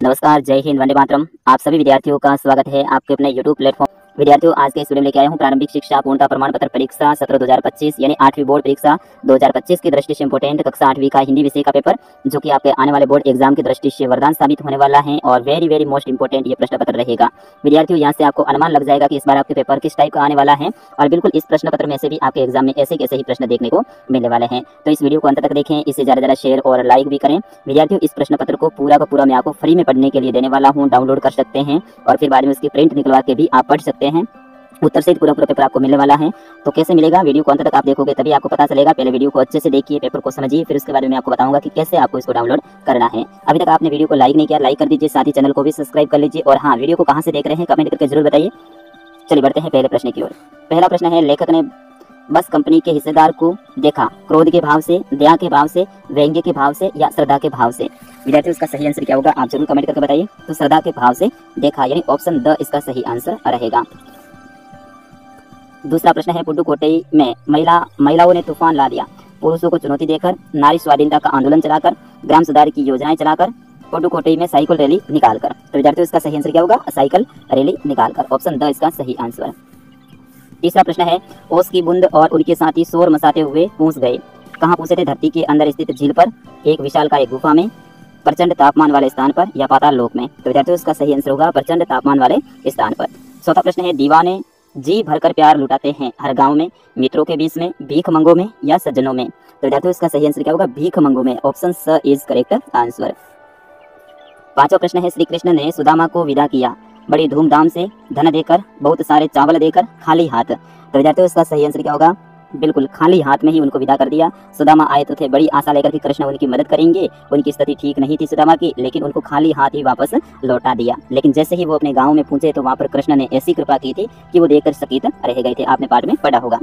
नमस्कार, जय हिंद, वंदे मातरम। आप सभी विद्यार्थियों का स्वागत है आपके अपने YouTube प्लेटफॉर्म। विद्यार्थियों, आज के इस वीडियो में लेके आया हूं प्रारंभिक शिक्षा पूर्णता प्रमाण पत्र परीक्षा सत्र 2025 यानी 8वीं बोर्ड परीक्षा 2025 की दृष्टि से इंपोर्टेंट कक्षा 8वीं का हिंदी विषय का पेपर, जो कि आपके आने वाले बोर्ड एग्जाम की दृष्टि से वरदान साबित होने वाला है और वेरी मोस्ट इंपोर्टेंट ये प्रश्न पत्र रहेगा। विद्यार्थियों, यहाँ से आपको अनुमान लग जाएगा कि इस बार आपके पेपर किस टाइप का आने वाला है और बिल्कुल इस प्रश्न पत्र में से भी आपके एग्जाम में ऐसे कैसे ही प्रश्न देखने को मिलने वाले हैं। तो इस वीडियो को अंत तक देखें, इसे ज़्यादा शेयर और लाइक भी करें। विद्यार्थियों, इस प्रश्न पत्र को पूरा का पूरा मैं आपको फ्री में पढ़ने के लिए देने वाला हूँ। डाउनलोड कर सकते हैं और फिर बाद में उसकी प्रिंट निकलवा के भी आप पढ़ सकते हैं। उत्तर सहित पूरा पेपर आपको मिलने वाला है। तो कैसे मिलेगा, वीडियो को अंत तक आप देखोगे तभी आपको पता चलेगा। पहले वीडियो को अच्छे से देखिए, पेपर को समझिए, फिर उसके बाद में आपको बताऊंगा कि कैसे आपको इसको डाउनलोड करना है। अभी तक आपने वीडियो को लाइक नहीं किया, लाइक कर दीजिए, साथ ही चैनल को भी सब्सक्राइब कर लीजिए। और हाँ, वीडियो को कहाँ से देख रहे हैं कमेंट करके जरूर बताइए। चलिए बढ़ते हैं पहले प्रश्न की ओर। पहला प्रश्न है, लेखक ने बस कंपनी के हिस्सेदार को देखा क्रोध के भाव से, दया के भाव से, व्यंग्य के भाव से या श्रद्धा के भाव से। विद्यार्थियों, इसका सही आंसर क्या होगा आप जरूर कमेंट करके बताइए। तो श्रद्धा के भाव से देखा यानी ऑप्शन द इसका सही आंसर रहेगा। दूसरा प्रश्न है, पुडुकोट्टई में महिलाओं ने तूफान ला दिया। पुरुषों को चुनौती देकर, नारी स्वाधीनता का आंदोलन चलाकर, ग्राम सुधार की योजनाएं चलाकर, पुडुकोट्टई में साइकिल रैली निकालकर। तो विद्यार्थियों, इसका सही आंसर क्या होगा, साइकिल रैली निकालकर। ऑप्शन द इसका सही आंसर। तीसरा प्रश्न है, ओस की बूंद और उनके साथी शोर मचाते हुए पहुंच गए। कहाँ पहुंचे थे, धरती के अंदर स्थित झील पर, एक विशालकाय गुफा में, प्रचंड तापमान वाले स्थान पर या पाताल लोक में। तो विद्यार्थियों, इसका सही आंसर होगा प्रचंड तापमान वाले स्थान पर। चौथा प्रश्न है, दीवाने जी भरकर प्यार लुटाते हैं हर गांव में, मित्रों के बीच में, भीख मंगों में या सज्जनों में। तो विद्यार्थियों, इसका सही आंसर क्या होगा, भीख मंगों में। ऑप्शन स इज करेक्ट आंसर। पांचवा प्रश्न है, श्री कृष्ण ने सुदामा को विदा किया बड़ी धूमधाम से, धन देकर, बहुत सारे चावल देकर, खाली हाथ। तो विद्यार्थियों, इसका सही आंसर क्या होगा, बिल्कुल खाली हाथ में ही उनको विदा कर दिया। सुदामा आए तो थे बड़ी आशा लेकर कि कृष्ण उनकी मदद करेंगे। उनकी स्थिति ठीक नहीं थी सुदामा की, लेकिन उनको खाली हाथ ही वापस लौटा दिया। लेकिन जैसे ही वो अपने गांव में पहुंचे तो वहां पर कृष्ण ने ऐसी कृपा की थी कि वो देखकर चकित रह गए थे। आपने पाठ में पढ़ा होगा।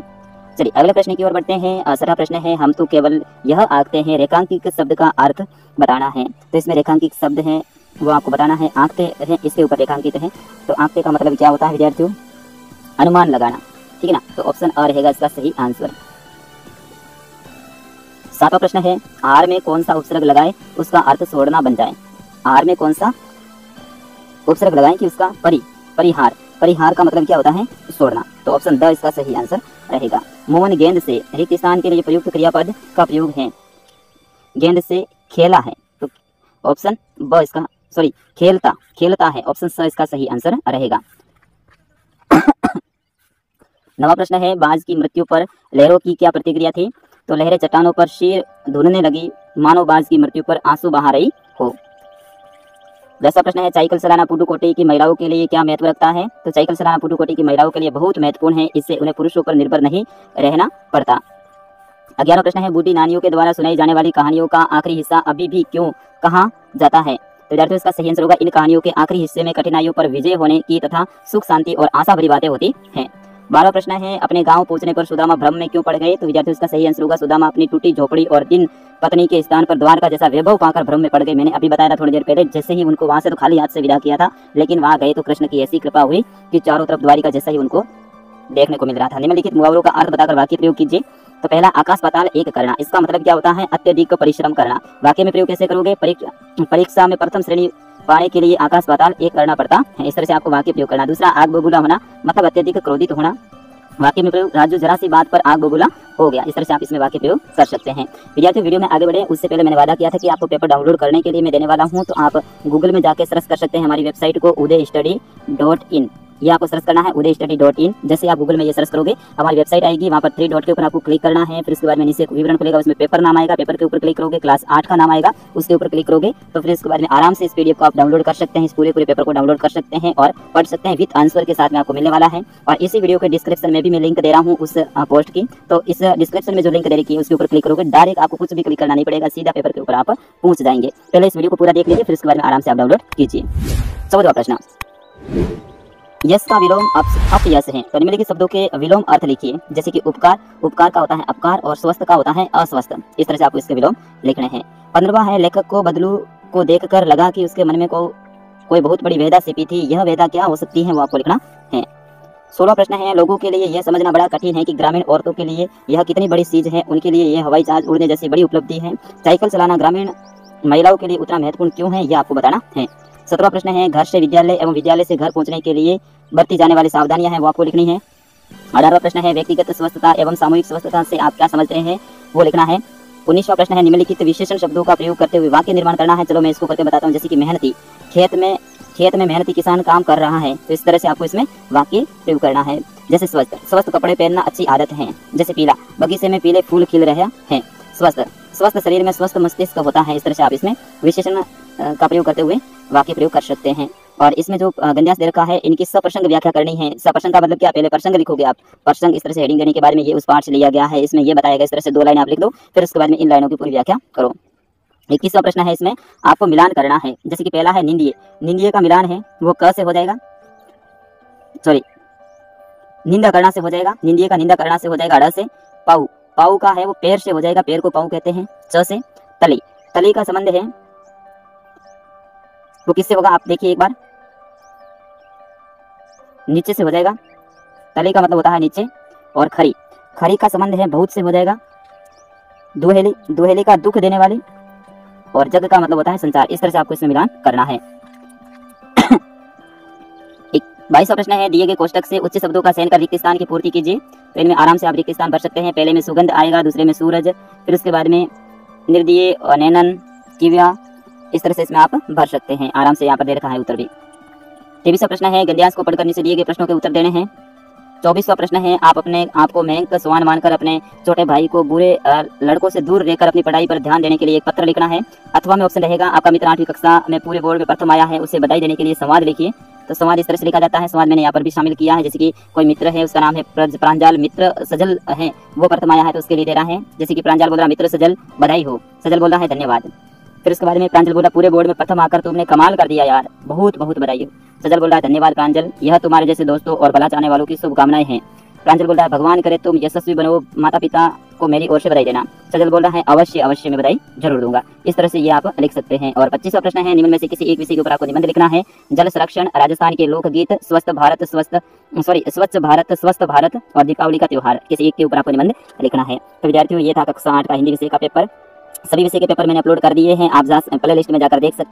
चलिए अगले प्रश्न की ओर बढ़ते हैं। छठा प्रश्न है, हम तो केवल यह आंकते हैं, रेखांकित शब्द का अर्थ बताना है। तो इसमें रेखांकित शब्द है वो आपको बताना है। आंकते हैं इसके ऊपर रेखांकित है, तो आंकते का मतलब क्या होता है विद्यार्थियों, अनुमान लगाना, ठीक है ना। तो ऑप्शन अ रहेगा इसका सही आंसर। सातवां प्रश्न है, आर में कौन सा उपसर्ग लगाए उसका अर्थ छोड़ना बन जाए। आर में कौन सा उपसर्ग लगाएं कि उसका परिहार का मतलब क्या होता है, छोड़ना। तो ऑप्शन द इसका सही आंसर रहेगा। मोहन गेंद से रिक्त स्थान के लिए प्रयुक्त क्रियापद का प्रयोग है। गेंद से खेला है, तो ऑप्शन ब इसका खेलता है। ऑप्शन स इसका सही आंसर रहेगा। नवा प्रश्न है, बाज की मृत्यु पर लहरों की क्या प्रतिक्रिया थी। तो लहरें चट्टानों पर शीर धुनने लगी, मानो बाज की मृत्यु पर आंसू बहा रही हो। 10वां प्रश्न है, साइकिल चलाना पुडुकोट्टई की महिलाओं के लिए क्या महत्व रखता है। तो साइकिल चलाना पुडुकोट्टई की महिलाओं के लिए बहुत महत्वपूर्ण है, इससे उन्हें पुरुषों पर निर्भर नहीं रहना पड़ता। 11वां प्रश्न है, बूढ़ी नानियों के द्वारा सुनाई जाने वाली कहानियों का आखिरी हिस्सा अभी भी क्यों कहा जाता है। तो विद्यार्थियों, इसका सही आंसर होगा, इन कहानियों के आखिरी हिस्से में कठिनाइयों पर विजय होने की तथा सुख शांति और आशा भरी बातें होती हैं। 12वां प्रश्न है, अपने गांव पहुंचने पर सुदामा भ्रम में क्यों पड़ गए। तो विद्यार्थियों, इसका सही आंसर होगा, सुदामा अपनी टूटी झोपड़ी और दिन पत्नी के स्थान पर द्वार का जैसा वैभव पाकर भ्रम में पड़ गए। मैंने अभी बताया था थोड़ी देर पहले, जैसे ही उनको वहां से तो खाली हाथ से विदा किया था, लेकिन वहां गए तो कृष्ण की ऐसी कृपा हुई कि चारों तरफ द्वारिका जैसा ही उनको देखने को मिल रहा था। निम्नलिखित मुहावरों का अर्थ बताकर वाक्य प्रयोग कीजिए। तो पहला, आकाश पाताल एक करना, इसका मतलब क्या होता है, अत्यधिक परिश्रम करना। वाक्य में प्रयोग कैसे करोगे, परीक्षा में प्रथम श्रेणी पाने के लिए आकाश पाताल एक करना पड़ता है, इस तरह से आपको वाक्य प्रयोग करना। दूसरा, आग बबूला होना, मतलब अत्यधिक क्रोधित होना। वाक्य में प्रयोग, राजू जरा सी बात पर आग बबूला हो गया। इस तरह से आप इसमें वाक्य प्रयोग कर सकते हैं। विद्यार्थियों, वीडियो में आगे बढ़े उससे पहले मैंने वादा किया था कि आपको पेपर डाउनलोड करने के लिए मैं देने वाला हूं। तो आप गूगल में जाके सर्च कर सकते हैं हमारी वेबसाइट को udaystudy.in। ये आपको सर्च करना है udaystudy.in। जैसे आप गूगल में ये सर्च करोगे हमारी वेबसाइट आएगी, वहाँ पर 3 डॉट के ऊपर आपको क्लिक करना है। फिर उसके बाद में नीचे विवरण खुलेगा, उसमें पेपर नाम आएगा, पेपर के ऊपर क्लिक करोगे, क्लास 8 का नाम आएगा, उसके ऊपर क्लिक करोगे तो फिर इसके बाद में आराम से इस पीडीएफ को आप डाउनलोड कर सकते हैं। इस पूरे पेपर को डाउनलोड कर सकते हैं और पढ़ सकते हैं, विद आंसर के साथ में आपको मिलने वाला है। और इसी वीडियो के डिस्क्रिप्शन में भी मैं लिंक दे रहा हूँ उस पोस्ट की। तो इस डिस्क्रिप्शन में जो लिंक दे रखी है उसके ऊपर क्लिक करोगे, डायरेक्ट आपको कुछ भी क्लिक करना नहीं पड़ेगा, सीधा पेपर के ऊपर आप पहुंच जाएंगे। पहले इस वीडियो को पूरा देख लीजिए, फिर इसके बाद में आराम से आप डाउनलोड कीजिए। 14वां प्रश्न, यश का विलोम अपयश है। तो निम्नलिखित शब्दों के विलोम अर्थ लिखिए। जैसे कि उपकार का होता है अपकार और स्वस्थ का होता है अस्वस्थ। इस तरह से आपको इसके विलोम लिखने हैं। 15वां है, लेखक को बदलू को देखकर लगा कि उसके मन में कोई बहुत बड़ी वेदा छिपी थी। यह वेदा क्या हो सकती है वो आपको लिखना है। 16वां प्रश्न है, लोगों के लिए यह समझना बड़ा कठिन है कि ग्रामीण औरतों के लिए यह कितनी बड़ी चीज है। उनके लिए यह हवाई जहाज उड़ने जैसी बड़ी उपलब्धि है। साइकिल चलाना ग्रामीण महिलाओं के लिए उतना महत्वपूर्ण क्यों है, यह आपको बताना है। 17वां प्रश्न है घर से विद्यालय एवं विद्यालय से घर पहुंचने के लिए बरती जाने वाली सावधानियां हैं वो आपको लिखनी है। 18वां प्रश्न है व्यक्तिगत स्वस्थता एवं सामूहिक स्वस्थता से आप क्या समझते हैं वो लिखना है। 19वां प्रश्न है निम्नलिखित विशेषण शब्दों का प्रयोग करते हुए वाक्य निर्माण करना है। चलो मैं इसको करके बताता हूँ। जैसे कि मेहनती, खेत में मेहनती किसान काम कर रहा है, तो इस तरह से आपको इसमें वाक्य प्रयोग करना है। जैसे स्वस्थ कपड़े पहनना अच्छी आदत है। जैसे पीला, बगीचे में पीले फूल खिल रहे हैं। स्वस्थ शरीर में स्वस्थ मस्तिष्क होता है। इस तरह से आप इसमें विशेषण का प्रयोग करते हुए वाक्य प्रयोग कर सकते हैं। और इसमें जो गंध्यास दे रखा है इनकी सप्रसंग व्याख्या करनी है। सप्रसंग का मतलब क्या, पहले प्रसंग लिखोगे आप। प्रसंग इस तरह से हेडिंग देने के बाद में ये उस पाठ से लिया गया है, इसमें ये बताया गया, इस तरह से 2 लाइन आप लिख दो, फिर उसके बाद में इन लाइनों की पूरी व्याख्या करो। 21वां प्रश्न है, इसमें आपको मिलान करना है। जैसे कि पहला है निंदिए, निंदिए का मिलान है वो क से हो जाएगा, सॉरी निंदा करना से हो जाएगा, निंदिए का निंदा करना से हो जाएगा ड़ से। पाऊ, पाऊ का है वो पैर से हो जाएगा, पैर को पाऊ कहते हैं च से। तली, तली का संबंध है वो किससे होगा, आप देखिए एक बार, नीचे से हो जाएगा। तली का मतलब होता है नीचे। और खरी, खरी का संबंध है बहुत से हो जाएगा। दुहेली, दुहेली का दुख देने वाली। और जग का मतलब होता है संचार। इस तरह से आपको इसमें मिलान करना है। 22वां प्रश्न है दिए गए कोष्टक से उच्च शब्दों का चयन कर रिक्त स्थान की पूर्ति कीजिए। तो इनमें आराम से आप रिक्त स्थान भर सकते हैं। पहले में सुगंध आएगा, दूसरे में सूरज, फिर उसके बाद में निर्दय, नैनन, किव्या, इस तरह से इसमें आप भर सकते हैं। आराम से यहाँ पर दे रखा है उत्तर भी। 23वां प्रश्न है गद्यांश को पढ़कर नीचे दिए गए प्रश्नों के उत्तर देने हैं। 24वां प्रश्न है आप अपने आपको महंत स्वान मानकर अपने छोटे भाई को बुरे लड़कों से दूर रहकर अपनी पढ़ाई पर ध्यान देने के लिए एक पत्र लिखना है। अथवा में ऑप्शन रहेगा आपका मित्र 8वीं कक्षा में पूरे बोर्ड में प्रथम आया है, उसे बधाई देने के लिए संवाद लिखिए। तो संवाद इस तरह से लिखा जाता है। संवाद मैंने यहाँ पर भी शामिल किया है। जैसे कि कोई मित्र है, उसका नाम है प्रांजल, मित्र सजल है, वो प्रथम आया है तो उसके लिए दे रहा है। जैसे कि प्रांजल बोल रहा मित्र सजल बधाई हो, सजल बोल रहा है धन्यवाद। फिर उसके बाद में प्रांजल बोला पूरे बोर्ड में प्रथम आकर तुमने कमाल कर दिया यार, बहुत बहुत बधाई हो। सजल बोल रहा है धन्यवाद प्रांजल, यह तुम्हारे जैसे दोस्तों और भला चाहने वालों की शुभकामनाएं हैं। प्रांजल बोल रहा है भगवान करे तुम यशस्वी बनो, माता पिता को मेरी ओर से बधाई देना। सजल बोल रहा है अवश्य अवश्य मैं बधाई जरूर दूंगा। इस तरह से ये आप लिख सकते हैं। और 25वां प्रश्न है निम्न में से किसी एक विषय के ऊपर आपको निबंध लिखना है। जल संरक्षण, राजस्थान के लोकगीत, स्वच्छ भारत स्वस्थ भारत और दीपावली का त्योहार, किसी एक के ऊपर आपको निबंध लिखना है। तो विद्यार्थियों ये था कक्षा 8 का हिंदी विषय का पेपर। सभी विषय के पेपर मैंने अपलोड कर दिए हैं, आप प्ले लिस्ट में जाकर देख सकते हैं।